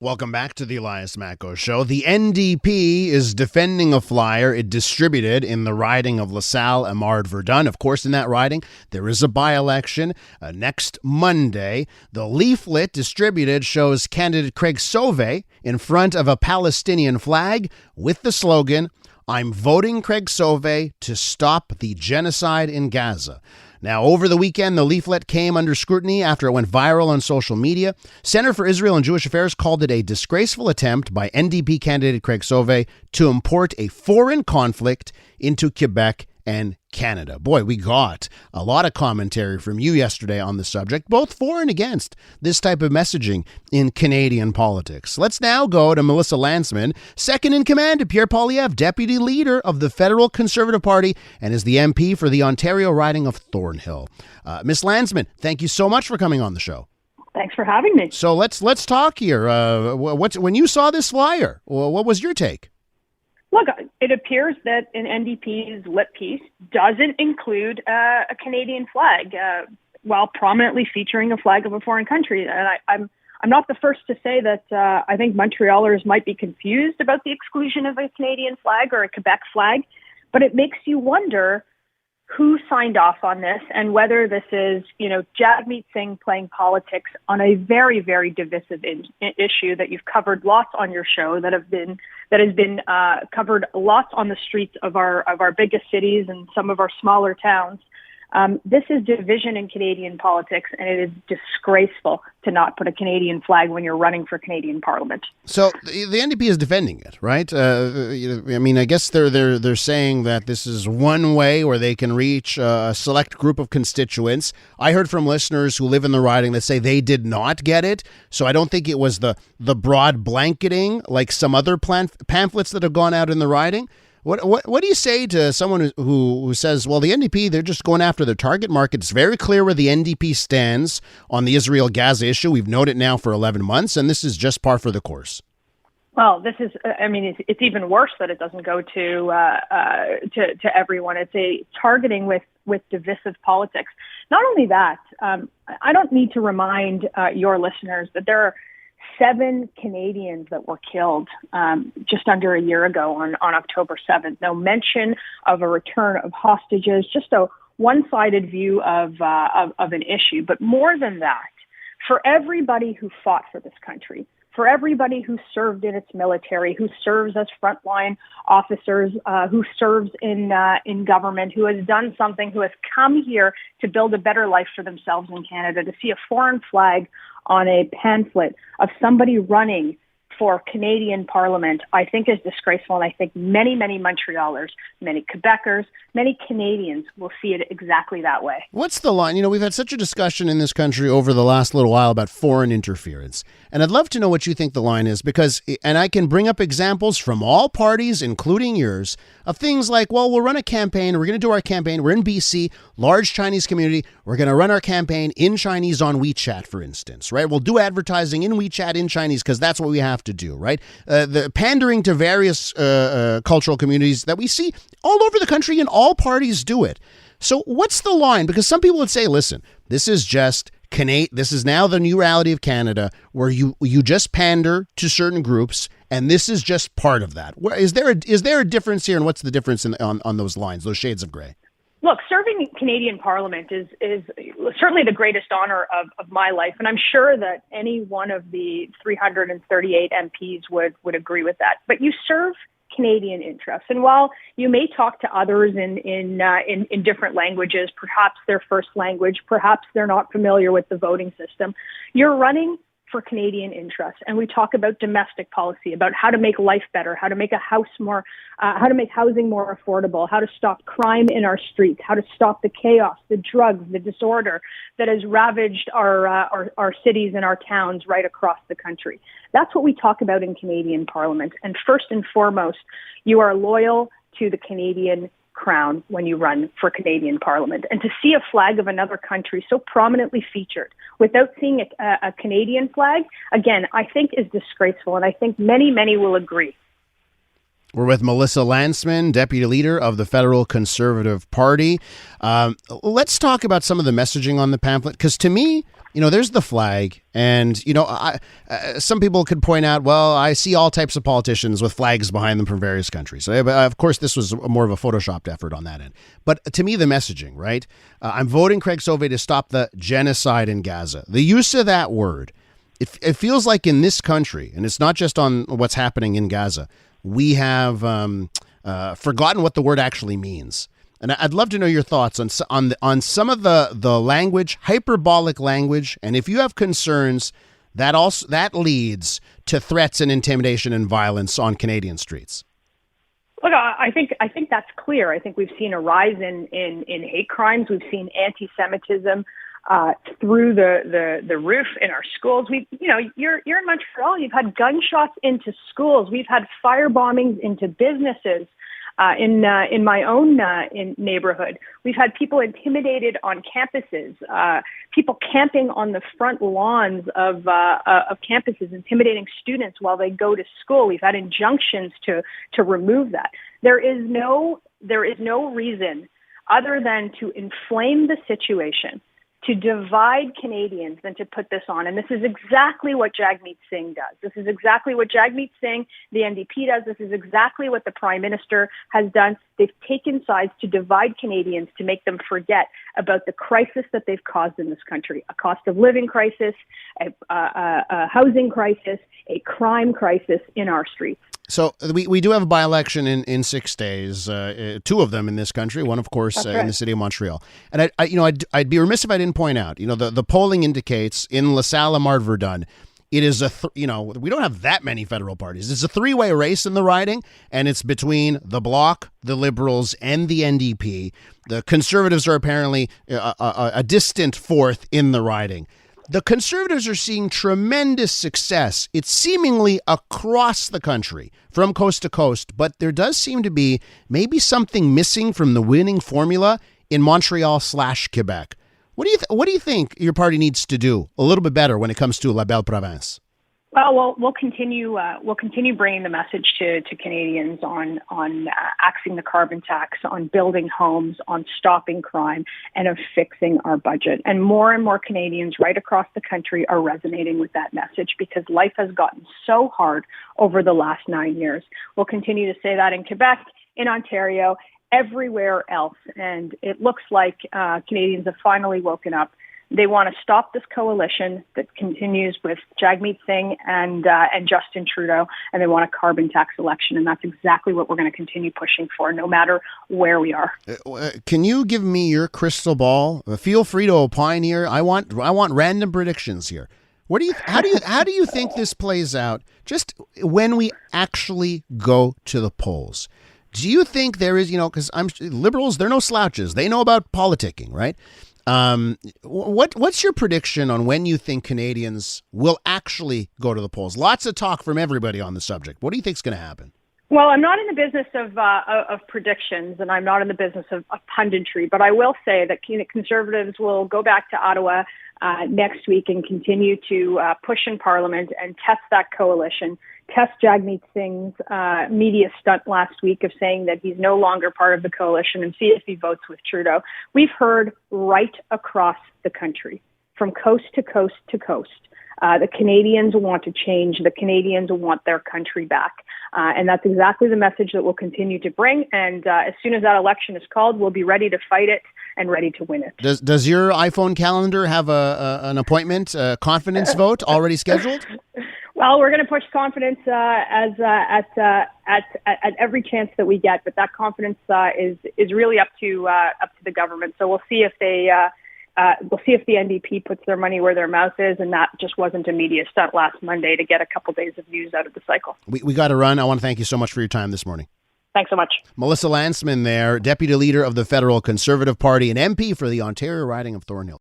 Welcome back to the Elias Makos Show. The NDP is defending a flyer it distributed in the riding of LaSalle-Amard-Verdun. Of course, in that riding, there is a by-election next Monday. The leaflet distributed shows candidate Craig Sauvé in front of a Palestinian flag with the slogan, "I'm voting Craig Sauvé to stop the genocide in Gaza." Now, over the weekend, the leaflet came under scrutiny after it went viral on social media. Center for Israel and Jewish Affairs called it a disgraceful attempt by NDP candidate Craig Sauvé to import a foreign conflict into Quebec and Canada. Boy, we got a lot of commentary from you yesterday on the subject, both for and against this type of messaging in Canadian politics. Let's now go to Melissa Lantsman, second in command to Pierre Poilievre, deputy leader of the federal Conservative Party and is the MP for the Ontario riding of Thornhill. Miss Lantsman, thank you so much for coming on the show. Thanks for having me. So let's talk here. When you saw this flyer, what was your take? Look, it appears that an NDP's lit piece doesn't include a Canadian flag while prominently featuring a flag of a foreign country. And I'm not the first to say that I think Montrealers might be confused about the exclusion of a Canadian flag or a Quebec flag, but it makes you wonder who signed off on this and whether this is, Jagmeet Singh playing politics on a very, very divisive issue that you've covered lots on your show that has been covered lots on the streets of our biggest cities and some of our smaller towns. This is division in Canadian politics, and it is disgraceful to not put a Canadian flag when you're running for Canadian Parliament. So the NDP is defending it, right? I guess they're saying that this is one way where they can reach a select group of constituents. I heard from listeners who live in the riding that say they did not get it. So I don't think it was the broad blanketing like some other pamphlets that have gone out in the riding. What do you say to someone who says, well, the NDP, they're just going after their target market? It's very clear where the NDP stands on the Israel-Gaza issue. We've known it now for 11 months, and this is just par for the course. Well, this is, it's even worse that it doesn't go to everyone. It's a targeting with divisive politics. Not only that, I don't need to remind your listeners that there are 7 Canadians that were killed just under a year ago on October 7th. No mention of a return of hostages, just a one-sided view of an issue. But more than that, for everybody who fought for this country, for everybody who served in its military, who serves as frontline officers, who serves in government, who has done something, who has come here to build a better life for themselves in Canada, to see a foreign flag on a pamphlet of somebody running for Canadian Parliament, I think is disgraceful. And I think many, many Montrealers, many Quebecers, many Canadians will see it exactly that way. What's the line? We've had such a discussion in this country over the last little while about foreign interference. And I'd love to know what you think the line is and I can bring up examples from all parties, including yours, of things like, well, we'll run a campaign. We're going to do our campaign. We're in BC, large Chinese community. We're going to run our campaign in Chinese on WeChat, for instance, right? We'll do advertising in WeChat in Chinese because that's what we have to do, right? The pandering to various cultural communities that we see all over the country, and all parties do it. So what's the line? Because some people would say, listen, this is just this is now the new reality of Canada where you just pander to certain groups, and this is just part of that. Is there a difference here, and what's the difference on those lines, those shades of gray? Look, serving Canadian Parliament is certainly the greatest honor of my life, and I'm sure that any one of the 338 MPs would agree with that. But you serve Canadian interests, and while you may talk to others in different languages, perhaps their first language, perhaps they're not familiar with the voting system, you're running for Canadian interests. And we talk about domestic policy, about how to make life better, how to make how to make housing more affordable, how to stop crime in our streets, how to stop the chaos, the drugs, the disorder that has ravaged our cities and our towns right across the country. That's what we talk about in Canadian Parliament. And first and foremost, you are loyal to the Canadian crown when you run for Canadian Parliament. And to see a flag of another country so prominently featured without seeing a Canadian flag, again, I think is disgraceful. And I think many, many will agree. We're with Melissa Lantsman, deputy leader of the federal Conservative Party. Let's talk about some of the messaging on the pamphlet, because to me, There's the flag, and, some people could point out, well, I see all types of politicians with flags behind them from various countries. Of course, this was more of a photoshopped effort on that end. But to me, the messaging, right? I'm voting Craig Sauvé to stop the genocide in Gaza. The use of that word, it feels like in this country, and it's not just on what's happening in Gaza, we have forgotten what the word actually means. And I'd love to know your thoughts on some of the language, hyperbolic language, and if you have concerns that leads to threats and intimidation and violence on Canadian streets. Look, I think that's clear. I think we've seen a rise in hate crimes. We've seen anti-Semitism through the roof in our schools. You're in Montreal. You've had gunshots into schools. We've had fire bombings into businesses. In my own neighborhood, we've had people intimidated on campuses, people camping on the front lawns of campuses, intimidating students while they go to school. We've had injunctions to remove that. There is no reason other than to inflame the situation, to divide Canadians, than to put this on. And this is exactly what Jagmeet Singh does. This is exactly what Jagmeet Singh, the NDP, does. This is exactly what the Prime Minister has done. They've taken sides to divide Canadians, to make them forget about the crisis that they've caused in this country, a cost of living crisis, a housing crisis, a crime crisis in our streets. So we do have a by-election in 6 days, two of them in this country, one, of course, in the city of Montreal. And I'd be remiss if I didn't point out, the polling indicates in LaSalle and Verdun, it is we don't have that many federal parties. It's a three-way race in the riding, and it's between the Bloc, the Liberals, and the NDP. The Conservatives are apparently a distant fourth in the riding. The Conservatives are seeing tremendous success. It's seemingly across the country, from coast to coast, but there does seem to be maybe something missing from the winning formula in Montreal/Quebec. What do you think your party needs to do a little bit better when it comes to La Belle Province? Well, we'll continue bringing the message to Canadians on axing the carbon tax, on building homes, on stopping crime, and of fixing our budget. And more Canadians right across the country are resonating with that message because life has gotten so hard over the last 9 years. We'll continue to say that in Quebec, in Ontario, everywhere else. And it looks like Canadians have finally woken up. They want to stop this coalition that continues with Jagmeet Singh and Justin Trudeau, and they want a carbon tax election, and that's exactly what we're going to continue pushing for, no matter where we are. Can you give me your crystal ball? Feel free to opine here. I want random predictions here. How do you think this plays out? Just when we actually go to the polls, do you think there is, because liberals, they're no slouches. They know about politicking, right? What's your prediction on when you think Canadians will actually go to the polls? Lots of talk from everybody on the subject. What do you think is going to happen? Well, I'm not in the business of predictions, and I'm not in the business of punditry, but I will say that Conservatives will go back to Ottawa next week and continue to push in Parliament and test that coalition, test Jagmeet Singh's media stunt last week of saying that he's no longer part of the coalition, and see if he votes with Trudeau. We've heard right across the country, from coast to coast to coast, the Canadians want to change. The Canadians want their country back. And that's exactly the message that we'll continue to bring. And as soon as that election is called, we'll be ready to fight it and ready to win it. Does your iPhone calendar have an appointment, a confidence vote already scheduled? Well, we're going to push confidence at every chance that we get, but that confidence is really up to the government. So we'll see if the NDP puts their money where their mouth is, and that just wasn't a media stunt last Monday to get a couple days of news out of the cycle. We got to run. I want to thank you so much for your time this morning. Thanks so much. Melissa Lantsman there, Deputy Leader of the Federal Conservative Party and MP for the Ontario riding of Thornhill.